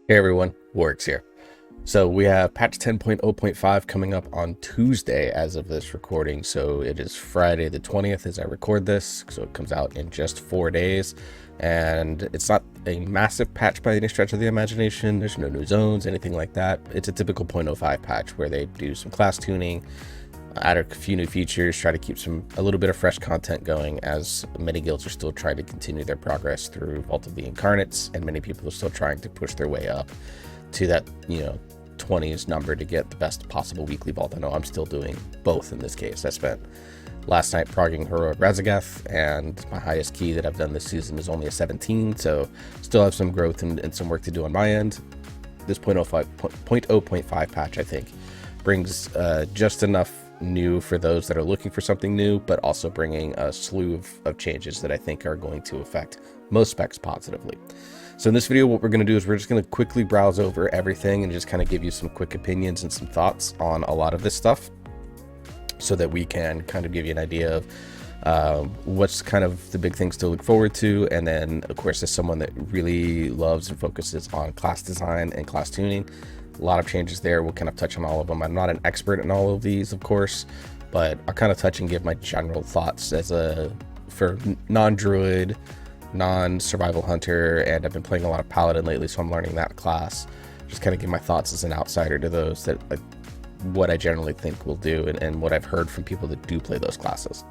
Hey everyone, Warwick's here. So we have patch 10.0.5 coming up on Tuesday as of this recording. So it is Friday the 20th as I record this. So it comes out in just 4 days. And it's not a massive patch by any stretch of the imagination. There's no new zones, anything like that. It's a typical 0.05 patch where they do some class tuning, add a few new features, try to keep a little bit of fresh content going, as many guilds are still trying to continue their progress through Vault of the Incarnates, and many people are still trying to push their way up to that 20s number to get the best possible weekly vault. I know I'm still doing both in this case. I spent last night progging Heroic Razagath, and my highest key that I've done this season is only a 17, so still have some growth and some work to do on my end. This 0.05 patch, I think, brings just enough new for those that are looking for something new, but also bringing a slew of changes that I think are going to affect most specs positively. So in this video, what we're going to do is we're just going to quickly browse over everything and just kind of give you some quick opinions and some thoughts on a lot of this stuff, so that we can kind of give you an idea of what's kind of the big things to look forward to. And then, of course, as someone that really loves and focuses on class design and class tuning, a lot of changes there. We'll kind of touch on all of them. I'm not an expert in all of these, of course, but I'll kind of touch and give my general thoughts for non-druid, non-survival hunter, and I've been playing a lot of paladin lately, so I'm learning that class. Just kind of give my thoughts as an outsider to those that what I generally think will do, and what I've heard from people that do play those classes.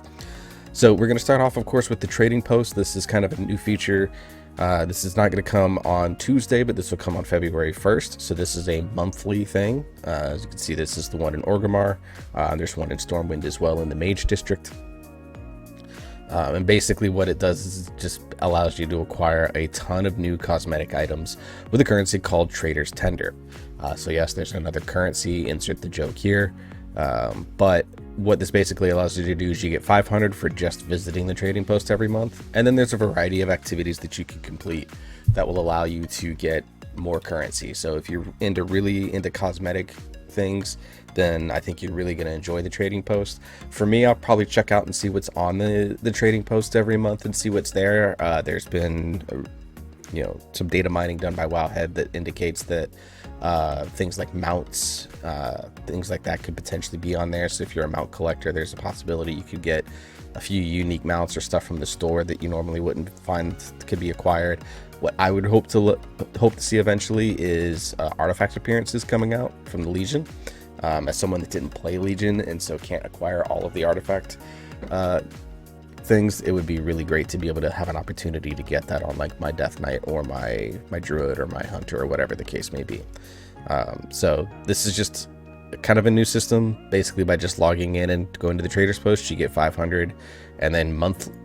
So we're going to start off, of course, with the trading post. This is kind of a new feature. This is not going to come on Tuesday, but this will come on February 1st. So this is a monthly thing. As you can see, this is the one in Orgrimmar. There's one in Stormwind as well in the Mage District. And basically what it does is it just allows you to acquire a ton of new cosmetic items with a currency called Trader's Tender. So yes, there's another currency, insert the joke here. But what this basically allows you to do is you get 500 for just visiting the trading post every month. And then there's a variety of activities that you can complete that will allow you to get more currency. So if you're really into cosmetic things, then I think you're really going to enjoy the trading post. For me, I'll probably check out and see what's on the trading post every month and see what's there. There's been some data mining done by Wowhead that indicates that things like mounts, things like that could potentially be on there. So if you're a mount collector, there's a possibility you could get a few unique mounts or stuff from the store that you normally wouldn't find could be acquired. What I would hope to see eventually is artifact appearances coming out from the Legion. As someone that didn't play Legion and so can't acquire all of the artifact things, it would be really great to be able to have an opportunity to get that on like my Death Knight or my druid or my hunter or whatever the case may be. So this is just kind of a new system. Basically, by just logging in and going to the traders post, you get 500, and then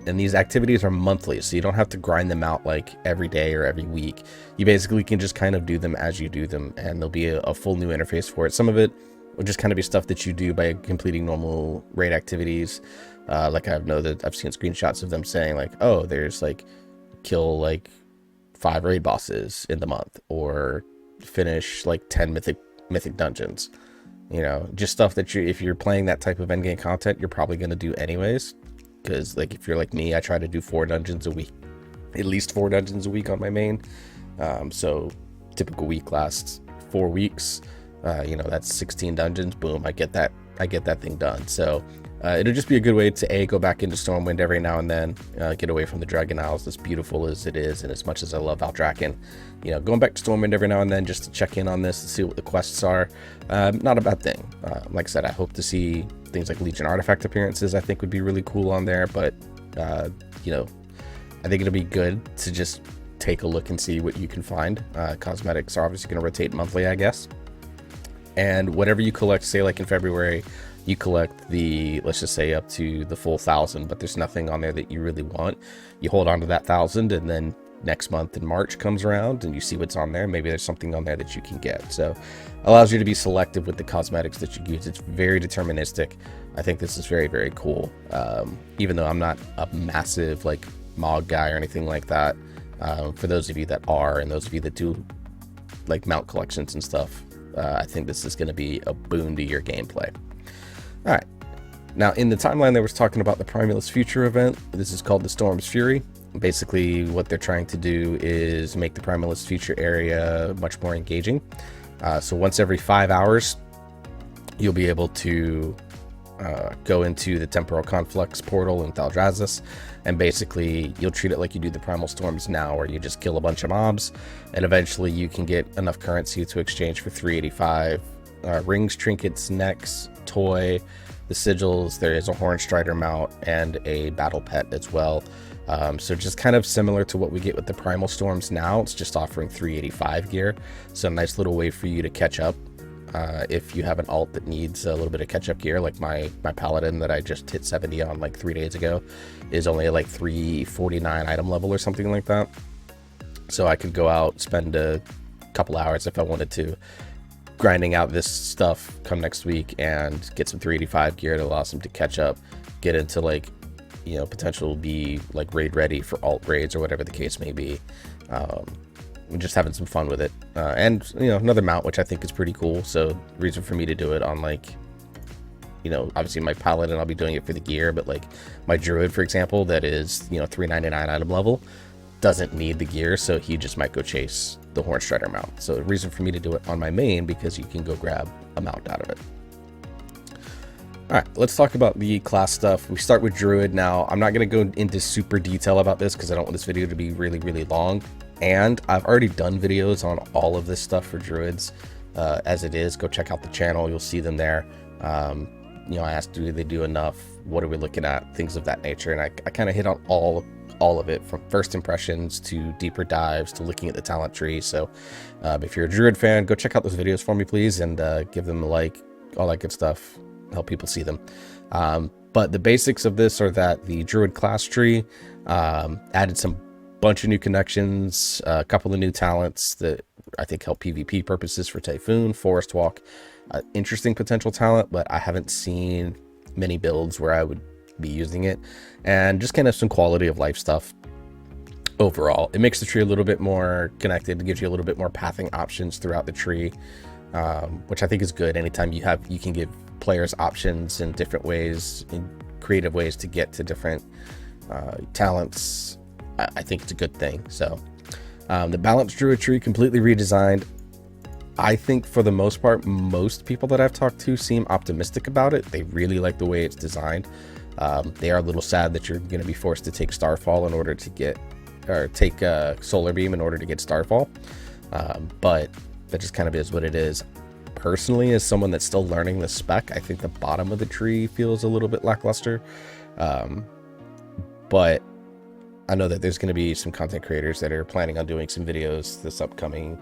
and these activities are monthly, so you don't have to grind them out like every day or every week. You basically can just kind of do them as you do them, and there'll be a full new interface for it. Some of it will just kind of be stuff that you do by completing normal raid activities. Like I've seen screenshots of them saying like, oh, there's like kill like 5 raid bosses in the month, or finish like 10 mythic dungeons. Just stuff that if you're playing that type of endgame content, you're probably going to do anyways. Because like if you're like me, I try to do 4 dungeons a week, at least 4 dungeons a week on my main. So typical week lasts 4 weeks. That's 16 dungeons. Boom, I get that thing done. So it'll just be a good way to go back into Stormwind every now and then, get away from the Dragon Isles, as beautiful as it is, and as much as I love Valdrakken, going back to Stormwind every now and then just to check in on this and see what the quests are. Not a bad thing. Like I said, I hope to see things like Legion artifact appearances. I think would be really cool on there, but I think it'll be good to just take a look and see what you can find. Cosmetics are obviously going to rotate monthly, I guess. And whatever you collect, say like in February, you collect let's just say up to the full 1,000, but there's nothing on there that you really want. You hold on to that 1,000, and then next month in March comes around and you see what's on there. Maybe there's something on there that you can get. So allows you to be selective with the cosmetics that you use. It's very deterministic. I think this is very, very cool. Even though I'm not a massive like Mog guy or anything like that, for those of you that are, and those of you that do like mount collections and stuff, I think this is going to be a boon to your gameplay. All right. Now, in the timeline, there was talking about the Primalist Future event. This is called the Storm's Fury. Basically, what they're trying to do is make the Primalist feature area much more engaging. So once every 5 hours, you'll be able to go into the Temporal Conflux portal in Thaldraszus, and basically you'll treat it like you do the Primal Storms now, where you just kill a bunch of mobs, and eventually you can get enough currency to exchange for 385 rings, trinkets, necks, toy, the sigils. There is a Hornstrider mount and a battle pet as well. So just kind of similar to what we get with the Primal Storms now. It's just offering 385 gear, so a nice little way for you to catch up. If you have an alt that needs a little bit of catch-up gear, like my paladin that I just hit 70 on like 3 days ago is only like 349 item level or something like that. So I could go out, spend a couple hours if I wanted to, grinding out this stuff come next week and get some 385 gear that allows them to catch up, get into like, you know, potential be like raid ready for alt raids or whatever the case may be. Just having some fun with it, and you know, another mount which I think is pretty cool. So reason for me to do it on, like, you know, obviously my paladin, I'll be doing it for the gear, but like my druid, for example, that is, you know, 399 item level, doesn't need the gear, so he just might go chase the Hornstrider mount. So reason for me to do it on my main, because you can go grab a mount out of it. All right, let's talk about the class stuff. We start with druid. Now, I'm not going to go into super detail about this because I don't want this video to be really, really long. And I've already done videos on all of this stuff for druids as it is. Go check out the channel. You'll see them there. You know, I asked, do they do enough? What are we looking at? Things of that nature. And I kind of hit on all of it, from first impressions to deeper dives to looking at the talent tree. So if you're a druid fan, go check out those videos for me, please, and give them a like, all that good stuff. Help people see them. But the basics of this are that the druid class tree added some bunch of new connections, a couple of new talents that I think help PvP purposes for Typhoon, Forest Walk. Interesting potential talent, but I haven't seen many builds where I would be using it. And just kind of some quality of life stuff overall. It makes the tree a little bit more connected. It gives you a little bit more pathing options throughout the tree, which I think is good. Anytime you can give players options in different ways, in creative ways to get to different talents, I think it's a good thing. So the balanced druid tree completely redesigned. I think for the most part, most people that I've talked to seem optimistic about it. They really like the way it's designed. They are a little sad that you're going to be forced to take Starfall in order to get, or take Solar Beam in order to get Starfall. But that just kind of is what it is. Personally, as someone that's still learning the spec, I think the bottom of the tree feels a little bit lackluster. But I know that there's going to be some content creators that are planning on doing some videos this upcoming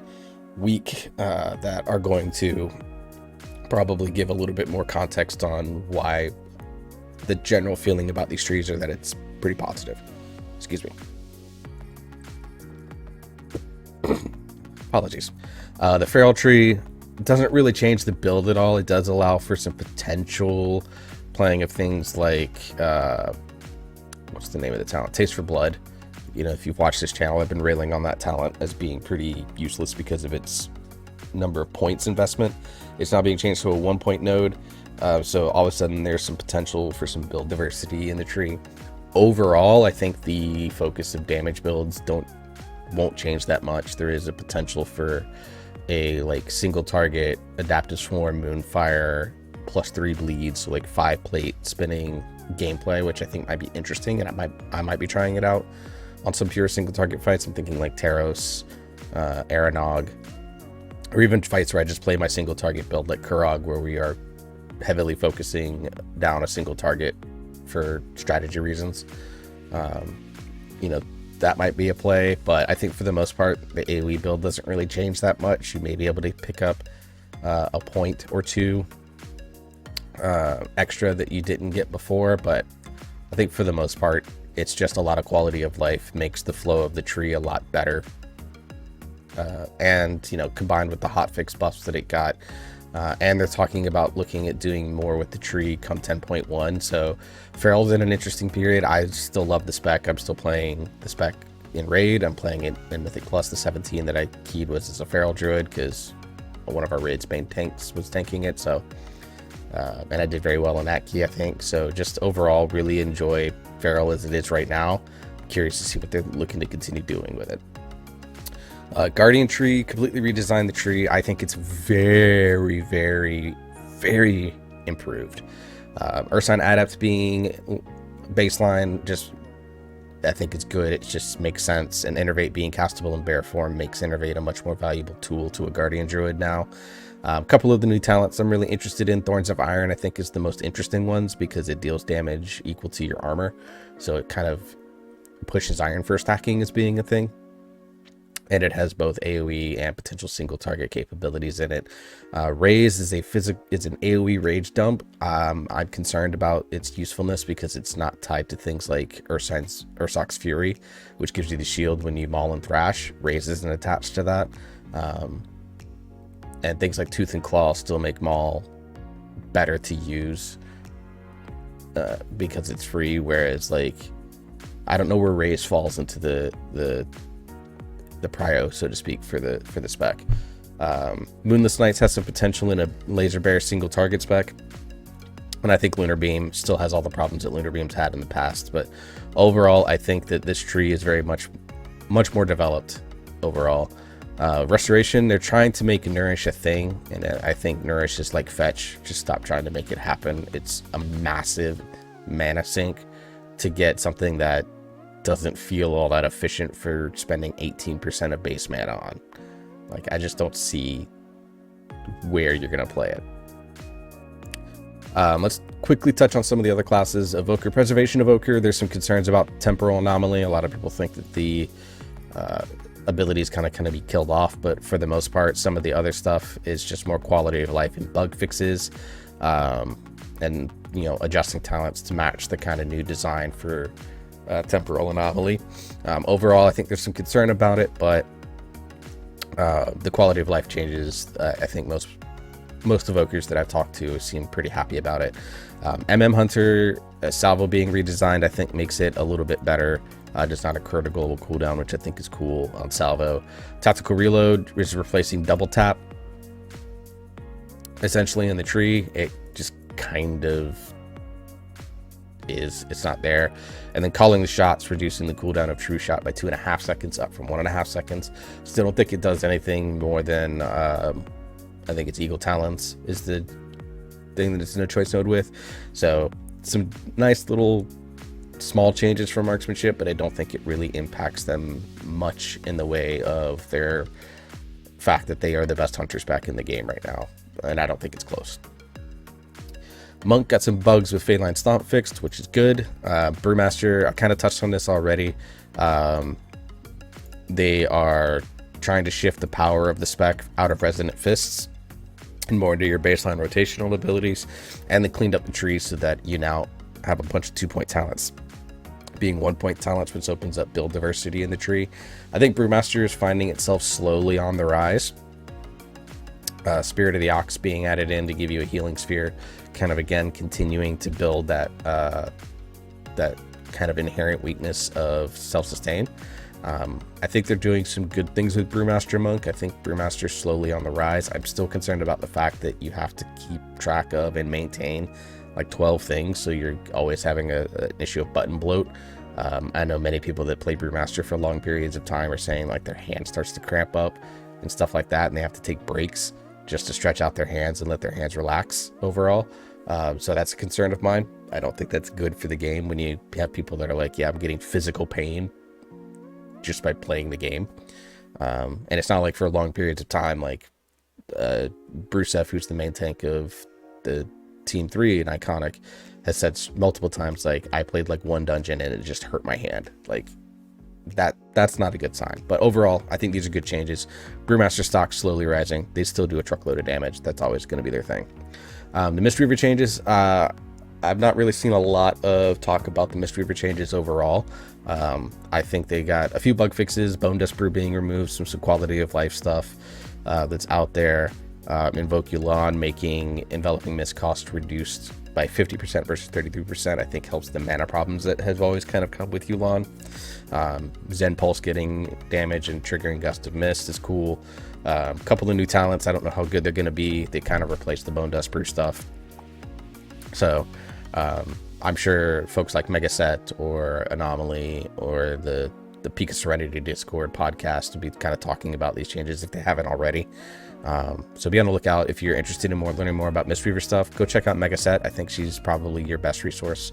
week that are going to probably give a little bit more context on why the general feeling about these trees are that it's pretty positive. Excuse me. Apologies. The feral tree doesn't really change the build at all. It does allow for some potential playing of things like what's the name of the talent? Taste for Blood. You know, if you've watched this channel, I've been railing on that talent as being pretty useless because of its number of points investment. It's now being changed to a 1-point node. So all of a sudden there's some potential for some build diversity in the tree. Overall, I think the focus of damage builds won't change that much. There is a potential for a like single target adaptive swarm moonfire +3 bleed, so like 5 plate spinning gameplay, which I think might be interesting, and I might be trying it out on some pure single target fights. I'm thinking like Taros, Aranog, or even fights where I just play my single target build like Kurog, where we are heavily focusing down a single target for strategy reasons. You know, that might be a play, but I think for the most part, the AoE build doesn't really change that much. You may be able to pick up a point or two extra that you didn't get before, but I think for the most part, it's just a lot of quality of life, makes the flow of the tree a lot better. And, you know, combined with the hotfix buffs that it got, and they're talking about looking at doing more with the tree come 10.1. So Feral's in an interesting period. I still love the spec. I'm still playing the spec in Raid. I'm playing it in Mythic Plus. The 17 that I keyed was as a Feral Druid because one of our Raid's main tanks was tanking it. So, and I did very well on that key, I think. So just overall, really enjoy Feral as it is right now. curious to see what they're looking to continue doing with it. Guardian tree, completely redesigned the tree. I think it's very, very, very improved. Ursine Adept being baseline, just I think it's good. It just makes sense. And Innervate being castable in bear form makes Innervate a much more valuable tool to a Guardian Druid now. A couple of the new talents I'm really interested in. Thorns of Iron I think is the most interesting ones because it deals damage equal to your armor. So it kind of pushes Iron First hacking as being a thing. And it has both AoE and potential single target capabilities in it. Raise is an AoE rage dump. I'm concerned about its usefulness because it's not tied to things like Ursoc's Fury, which gives you the shield when you maul and thrash. Raise isn't attached to that. And things like Tooth and Claw still make maul better to use because it's free, whereas like I don't know where Raise falls into the prio, so to speak, for the spec. Moonless Knights has some potential in a Laser Bear single target spec, and I think Lunar Beam still has all the problems that Lunar Beam's had in the past, but overall I think that this tree is very much more developed overall. Restoration, they're trying to make Nourish a thing, and I think Nourish is like Fetch. Just stop trying to make it happen. It's a massive mana sink to get something that doesn't feel all that efficient for spending 18% of base mana on. Like, I just don't see where you're gonna play it. Let's quickly touch on some of the other classes. Evoker, Preservation Evoker, there's some concerns about Temporal Anomaly. A lot of people think that the abilities kind of be killed off, but for the most part, some of the other stuff is just more quality of life and bug fixes, and adjusting talents to match the kind of new design for Temporal Anomaly. Overall, I think there's some concern about it, but the quality of life changes. I think most evokers that I've talked to seem pretty happy about it. Hunter, Salvo being redesigned, I think makes it a little bit better. Just not a critical cooldown, which I think is cool on Salvo. Tactical Reload is replacing double tap essentially in the tree. It just kind of it's not there. And then Calling the Shots, reducing the cooldown of True Shot by 2.5 seconds, up from 1.5 seconds. Still don't think it does anything more than I think it's Eagle Talons is the thing that it's in a choice node with. So some nice little small changes for marksmanship, but I don't think it really impacts them much in the way of their fact that they are the best hunters back in the game right now, and I don't think it's close. Monk got some bugs with Feline Stomp fixed, which is good. Brewmaster, I kind of touched on this already. They are trying to shift the power of the spec out of Resonant Fists and more into your baseline rotational abilities, and they cleaned up the tree so that you now have a bunch of 2-point talents being 1-point talents, which opens up build diversity in the tree. I think Brewmaster is finding itself slowly on the rise. Spirit of the Ox being added in to give you a healing sphere, kind of again continuing to build that that kind of inherent weakness of self-sustain. I think they're doing some good things with Brewmaster Monk. I think Brewmaster's slowly on the rise. I'm still concerned about the fact that you have to keep track of and maintain like 12 things, so you're always having an issue of button bloat. I know many people that play Brewmaster for long periods of time are saying like their hand starts to cramp up and stuff like that, and they have to take breaks just to stretch out their hands and let their hands relax overall. So that's a concern of mine. I don't think that's good for the game when you have people that are like, yeah, I'm getting physical pain just by playing the game. And it's not like for long periods of time, like Bruceff, who's the main tank of the Team 3 and Iconic, has said multiple times, like, I played like one dungeon and it just hurt my hand. Like, that's not a good sign. But overall, I think these are good changes. Brewmaster stock slowly rising. They still do a truckload of damage. That's always going to be their thing. The Mistweaver changes, I've not really seen a lot of talk about the Mistweaver changes overall. I think they got a few bug fixes, Bone Dust Brew being removed, some quality of life stuff that's out there. Invoke Yu'lon making Enveloping Mist cost reduced by 50% versus 33%, I think helps the mana problems that has always kind of come with Yu'lon. Zen Pulse getting damage and triggering Gust of Mist is cool. A couple of new talents, I don't know how good they're going to be. They kind of replaced the Bone Dust Brew stuff. So I'm sure folks like Megaset or Anomaly or the Peak of Serenity Discord podcast will be kind of talking about these changes if they haven't already. So be on the lookout. If you're interested in learning more about Mistweaver stuff, go check out Megaset. I think she's probably your best resource.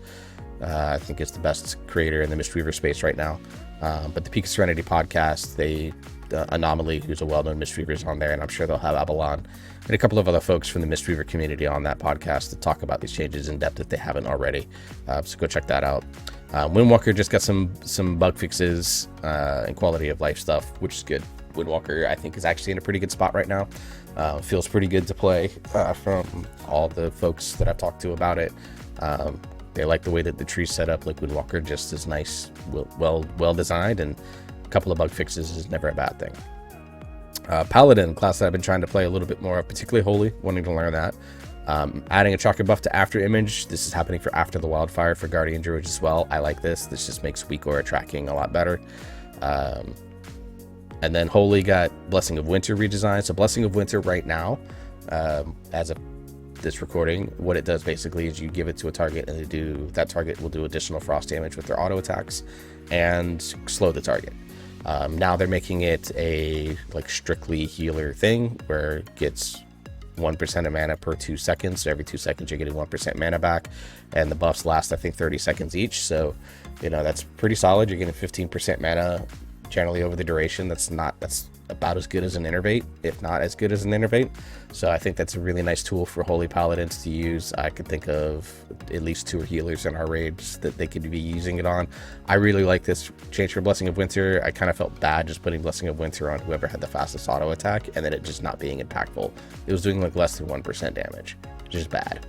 I think it's the best creator in the Mistweaver space right now. But the Peak of Serenity podcast, Anomaly, who's a well-known Mistweaver, is on there, and I'm sure they'll have Avalon and a couple of other folks from the Mistweaver community on that podcast to talk about these changes in depth if they haven't already. So go check that out. Windwalker just got some bug fixes and quality of life stuff, which is good. Windwalker, I think, is actually in a pretty good spot right now. Feels pretty good to play from all the folks that I've talked to about it. They like the way that the tree's set up. Like Windwalker just is nice, well designed, and a couple of bug fixes is never a bad thing. Paladin, class that I've been trying to play a little bit more of, particularly Holy, wanting to learn that. Adding a chalker buff to After Image. This is happening for After the Wildfire for Guardian Druid as well. I like this. This just makes weak aura tracking a lot better. And then Holy got Blessing of Winter redesigned. So Blessing of Winter right now, as of this recording, what it does basically is you give it to a target, and that target will do additional frost damage with their auto attacks and slow the target. Now they're making it a strictly healer thing where it gets 1% of mana per 2 seconds. So every 2 seconds you're getting 1% mana back, and the buffs last, I think, 30 seconds each. So that's pretty solid. You're getting 15% mana generally over the duration. That's about as good as an Innervate, if not as good as an Innervate. So I think that's a really nice tool for Holy Paladins to use. I could think of at least 2 healers in our raids that they could be using it on. I really like this change for Blessing of Winter. I kind of felt bad just putting Blessing of Winter on whoever had the fastest auto attack, and then it just not being impactful. It was doing less than 1% damage, which is bad.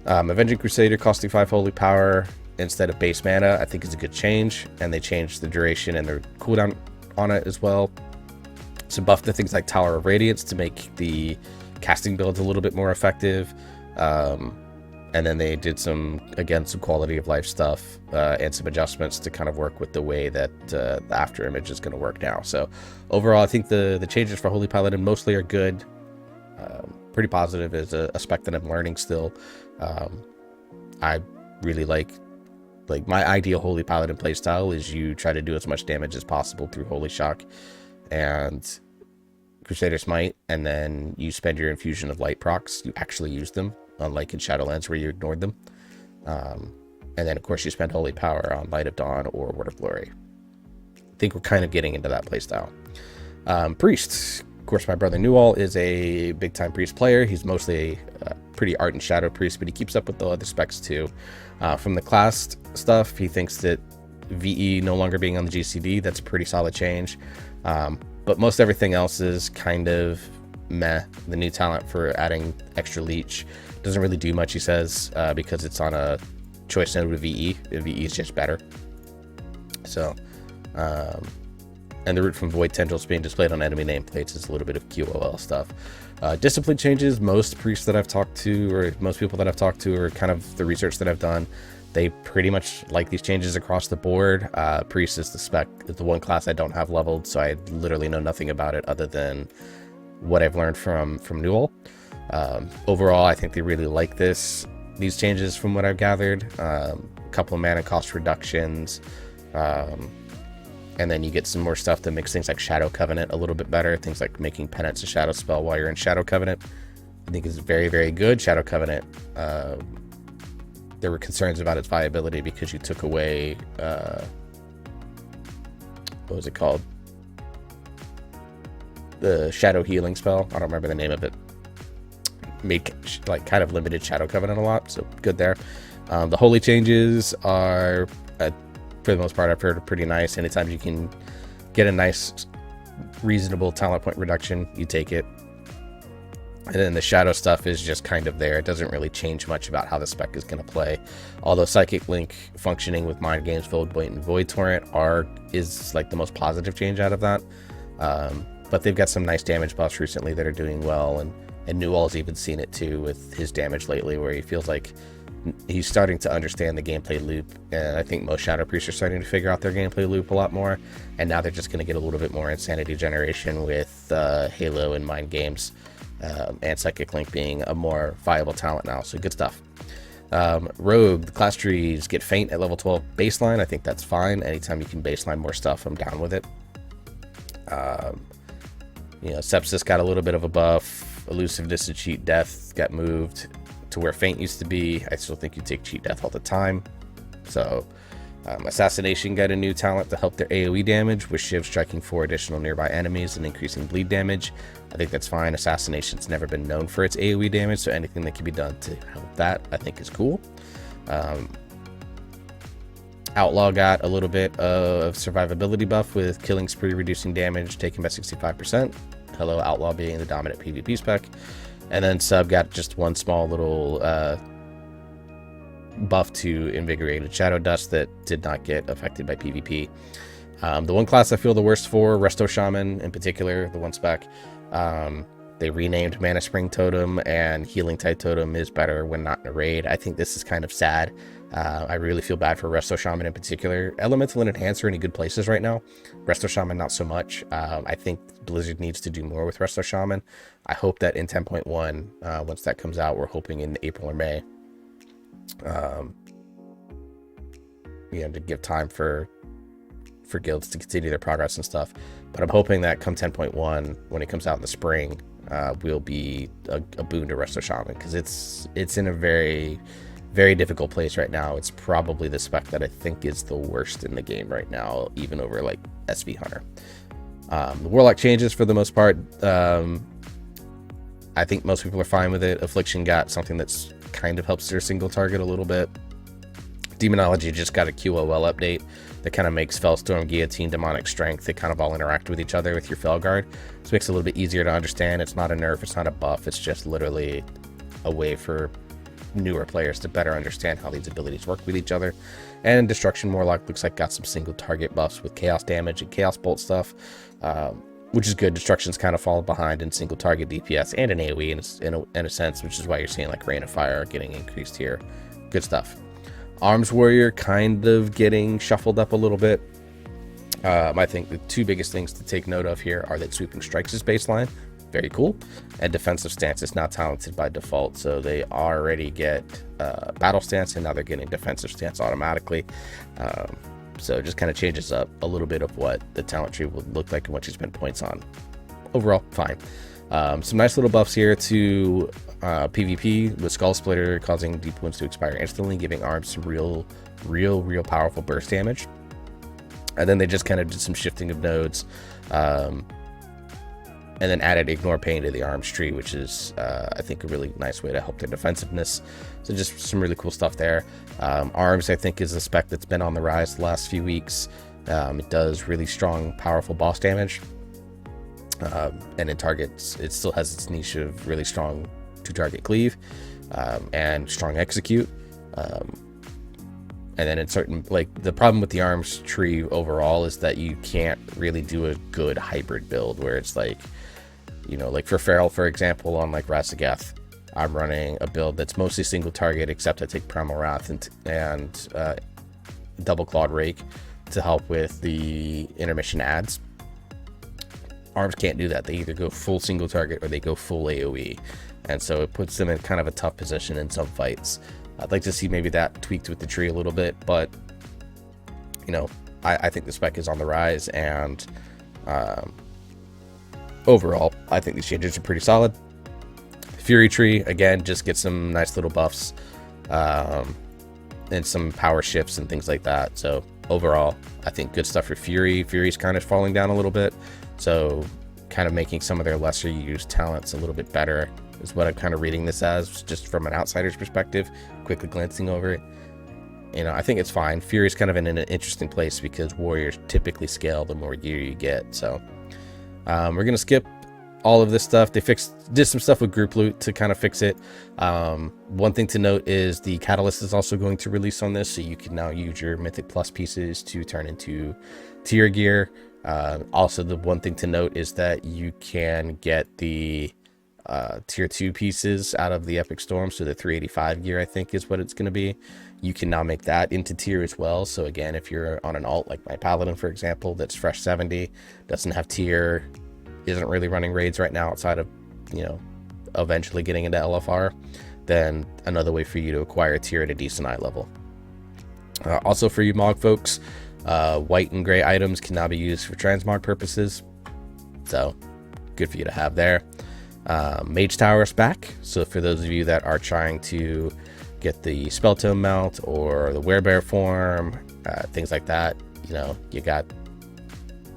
Avenging Crusader costing 5 Holy Power instead of base mana, I think is a good change, and they changed the duration and their cooldown on it as well. So buff the things like Tower of Radiance to make the casting builds a little bit more effective. And then they did some quality of life stuff and some adjustments to kind of work with the way that the After Image is going to work now. So overall, I think the changes for Holy Paladin mostly are good. Pretty positive. Is a spec that I'm learning still. I really like my ideal Holy Paladin playstyle is you try to do as much damage as possible through Holy Shock and Crusader Smite, and then you spend your Infusion of Light procs. You actually use them, unlike in Shadowlands where you ignored them. And then, of course, you spend Holy Power on Light of Dawn or Word of Glory. I think we're kind of getting into that playstyle. Priest. Of course, my brother Newall is a big-time Priest player. He's mostly a pretty Ardent Shadow Priest, but he keeps up with the other specs too. From the class stuff, he thinks that VE no longer being on the GCD, that's a pretty solid change. But most everything else is kind of meh. The new talent for adding extra leech doesn't really do much, he says, because it's on a choice node with VE. VE is just better. So, and the root from Void Tendrils being displayed on enemy nameplates is a little bit of QOL stuff. Discipline changes. Most priests that I've talked to, or most people that I've talked to, or kind of the research that I've done, they pretty much like these changes across the board. Priest is the one class I don't have leveled, so I literally know nothing about it other than what I've learned from Newell. Overall, I think they really like these changes from what I've gathered. A couple of mana cost reductions, and then you get some more stuff that makes things like Shadow Covenant a little bit better. Things like making Penance a Shadow spell while you're in Shadow Covenant, I think is very, very good. Shadow Covenant, there were concerns about its viability because you took away, what was it called? The Shadow Healing spell. I don't remember the name of it. Made kind of limited Shadow Covenant a lot, so good there. The holy changes are, for the most part, I've heard are pretty nice. Anytime you can get a nice, reasonable talent point reduction, you take it. And then the shadow stuff is just kind of there. It doesn't really change much about how the spec is going to play. Although Psychic Link functioning with Mind Games, Voidpoint, and Void Torrent is the most positive change out of that. But they've got some nice damage buffs recently that are doing well, and Newell's even seen it too with his damage lately, where he feels like he's starting to understand the gameplay loop. And I think most Shadow Priests are starting to figure out their gameplay loop a lot more. And now they're just going to get a little bit more insanity generation with Halo and Mind Games. And Psychic Link being a more viable talent now, so good stuff. Rogue, the class trees get faint at level 12 baseline. I think that's fine. Anytime you can baseline more stuff, I'm down with it. Sepsis got a little bit of a buff. Elusiveness and cheat death got moved to where faint used to be. I still think you take cheat death all the time. So assassination got a new talent to help their AoE damage, with Shiv striking 4 additional nearby enemies and increasing bleed damage. I think that's fine. Assassination's never been known for its AoE damage, so anything that can be done to help that I think is cool. Outlaw got a little bit of survivability buff with killing spree reducing damage taken by 65%. Hello, Outlaw being the dominant PvP spec. And then Sub got just one small little buff to invigorated shadow dust that did not get affected by PvP. The one class I feel the worst for, Resto Shaman in particular, the one spec, they renamed Mana Spring Totem, and Healing Tide Totem is better when not in a raid. I think this is kind of sad. I really feel bad for Resto Shaman in particular. Elemental and Enhancer are in good places right now. Resto Shaman not so much. I think Blizzard needs to do more with Resto Shaman. I hope that in 10.1, once that comes out, we're hoping in April or May, to give time for guilds to continue their progress and stuff. But I'm hoping that come 10.1, when it comes out in the spring, will be a boon to Resto Shaman, because it's in a very, very difficult place right now. It's probably the spec that I think is the worst in the game right now, even over like SV Hunter. The Warlock changes for the most part. I think most people are fine with it. Affliction got something that's kind of helps their single target a little bit. Demonology just got a QOL update that kind of makes Fellstorm, Guillotine, Demonic Strength, they kind of all interact with each other with your Felguard. So it makes it a little bit easier to understand. It's not a nerf, it's not a buff, it's just literally a way for newer players to better understand how these abilities work with each other. And Destruction Warlock looks like got some single target buffs with Chaos damage and Chaos Bolt stuff, which is good. Destruction's kind of fallen behind in single target DPS and in AoE in a sense, which is why you're seeing like Rain of Fire getting increased here. Good stuff. Arms Warrior kind of getting shuffled up a little bit. I think the two biggest things to take note of here are that Sweeping Strikes is baseline, very cool, and Defensive Stance is not talented by default, so they already get Battle Stance, and now they're getting Defensive Stance automatically. So it just kind of changes up a little bit of what the talent tree would look like and what you spend points on. Overall, fine. Some nice little buffs here to PvP with Skull Splitter causing deep wounds to expire instantly, giving arms some real powerful burst damage. And then they just kind of did some shifting of nodes, and then added Ignore Pain to the arms tree, which is I think a really nice way to help their defensiveness. So just some really cool stuff there. Arms I think is a spec that's been on the rise the last few weeks. It does really strong, powerful boss damage. And in targets, it still has its niche of really strong two-target cleave and strong execute. And then in certain, like, the problem with the arms tree overall is that you can't really do a good hybrid build where it's like, like for Feral, for example, on like Raszageth, I'm running a build that's mostly single target, except I take Primal Wrath and Double Clawed Rake to help with the intermission adds. Arms can't do that. They either go full single target or they go full AoE, and so it puts them in kind of a tough position in some fights. I'd like to see maybe that tweaked with the tree a little bit, but I think the spec is on the rise, and overall I think these changes are pretty solid. Fury tree again just get some nice little buffs and some power shifts and things like that. So overall I think good stuff for Fury. Fury's kind of falling down a little bit, so kind of making some of their lesser used talents a little bit better is what I'm kind of reading this as, just from an outsider's perspective, quickly glancing over it. I think it's fine. Fury's kind of in an interesting place because warriors typically scale the more gear you get. So we're going to skip all of this stuff. They did some stuff with group loot to kind of fix it. One thing to note is the Catalyst is also going to release on this, so you can now use your Mythic Plus pieces to turn into tier gear. Also, the one thing to note is that you can get the tier 2 pieces out of the Epic Storm, so the 385 gear I think is what it's going to be. You can now make that into tier as well. So again, if you're on an alt like my Paladin, for example, that's fresh 70, doesn't have tier, isn't really running raids right now outside of eventually getting into LFR, then another way for you to acquire a tier at a decent eye level. Also for you Mog folks, white and gray items can now be used for transmog purposes, so good for you to have there. Mage Tower is back, so for those of you that are trying to get the Spell Tome mount or the Werebear form, things like that, you know, you got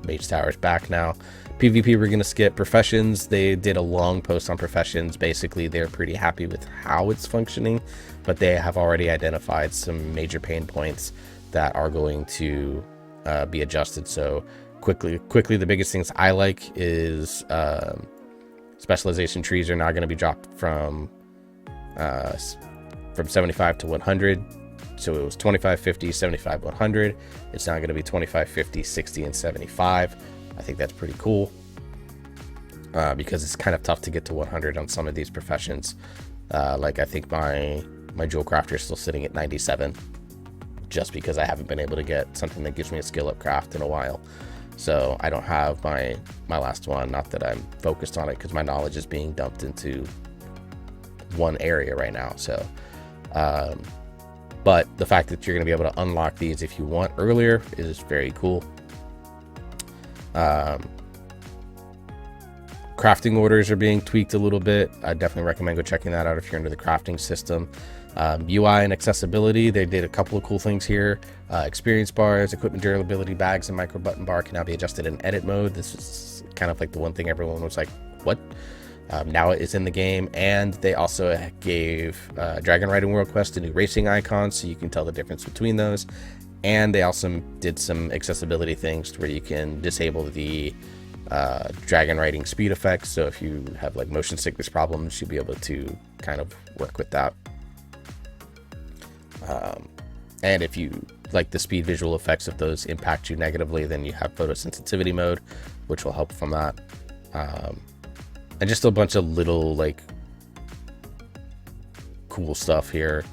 Mage Tower's back now. PvP we're gonna skip. Professions, they did a long post on Professions. Basically they're pretty happy with how it's functioning, but they have already identified some major pain points that are going to be adjusted. So quickly the biggest things I like is specialization trees are now going to be dropped from 75 to 100. So it was 25, 50, 75, 100. It's now going to be 25, 50, 60, and 75. I think that's pretty cool because it's kind of tough to get to 100 on some of these professions. Like I think my Jewel Crafter is still sitting at 97 just because I haven't been able to get something that gives me a skill up craft in a while. So I don't have my last one, not that I'm focused on it because my knowledge is being dumped into one area right now. So but the fact that you're going to be able to unlock these if you want earlier is very cool. Crafting orders are being tweaked a little bit. I definitely recommend go checking that out if you're into the crafting system. UI and accessibility, they did a couple of cool things here. Experience bars, equipment durability bags, and micro button bar can now be adjusted in edit mode. This is kind of like the one thing everyone was like, what? Now it is in the game, and they also gave Dragon Riding World Quest a new racing icon, so you can tell the difference between those. And they also did some accessibility things where you can disable the dragon riding speed effects. So if you have like motion sickness problems, you'll be able to kind of work with that. And if you like the speed visual effects, if those impact you negatively, then you have photosensitivity mode, which will help from that. And just a bunch of little like cool stuff here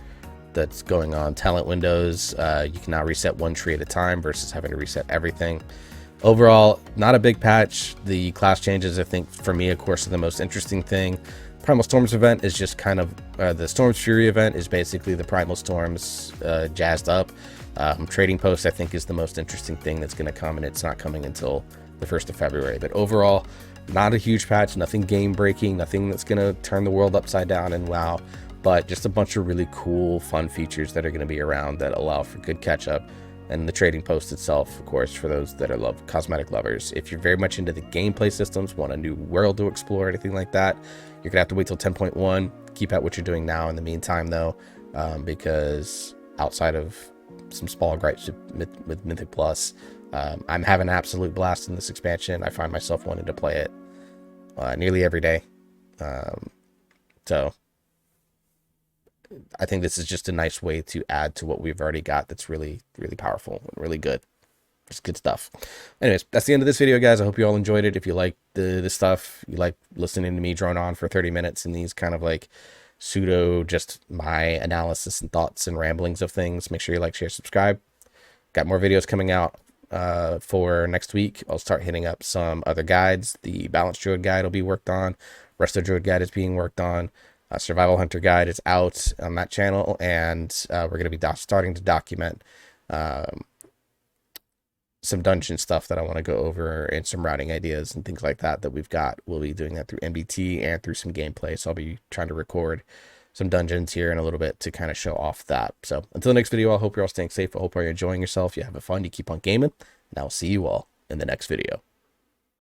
that's going on. Talent windows, you can now reset one tree at a time versus having to reset everything. Overall, not a big patch. The class changes, I think for me, of course, are the most interesting thing. Primal Storms event is just kind of the Storm's Fury event is basically the Primal Storms jazzed up. Trading Post, I think, is the most interesting thing that's going to come, and it's not coming until the 1st of February. But overall, not a huge patch, nothing game breaking, nothing that's going to turn the world upside down and wow, but just a bunch of really cool, fun features that are going to be around that allow for good catch up. And the Trading Post itself, of course, for those that are cosmetic lovers. If you're very much into the gameplay systems, want a new world to explore, anything like that, you're gonna have to wait till 10.1. Keep out what you're doing now in the meantime, though, because outside of some small gripes with Mythic Plus, I'm having an absolute blast in this expansion. I find myself wanting to play it nearly every day. So I think this is just a nice way to add to what we've already got that's really, really powerful and really good. Just good stuff. Anyways, that's the end of this video, guys. I hope you all enjoyed it. If you like the stuff, you like listening to me drone on for 30 minutes in these kind of like pseudo, just my analysis and thoughts and ramblings of things, make sure you like, share, subscribe. Got more videos coming out for next week. I'll start hitting up some other guides. The Balanced Druid guide will be worked on. Resto Druid guide is being worked on. Survival Hunter guide is out on that channel, and we're going to be starting to document some dungeon stuff that I want to go over and some routing ideas and things like that we've got. We'll be doing that through MBT and through some gameplay, so I'll be trying to record some dungeons here in a little bit to kind of show off that. So until the next video, I hope you're all staying safe. I hope you're enjoying yourself. You have fun. You keep on gaming, and I'll see you all in the next video.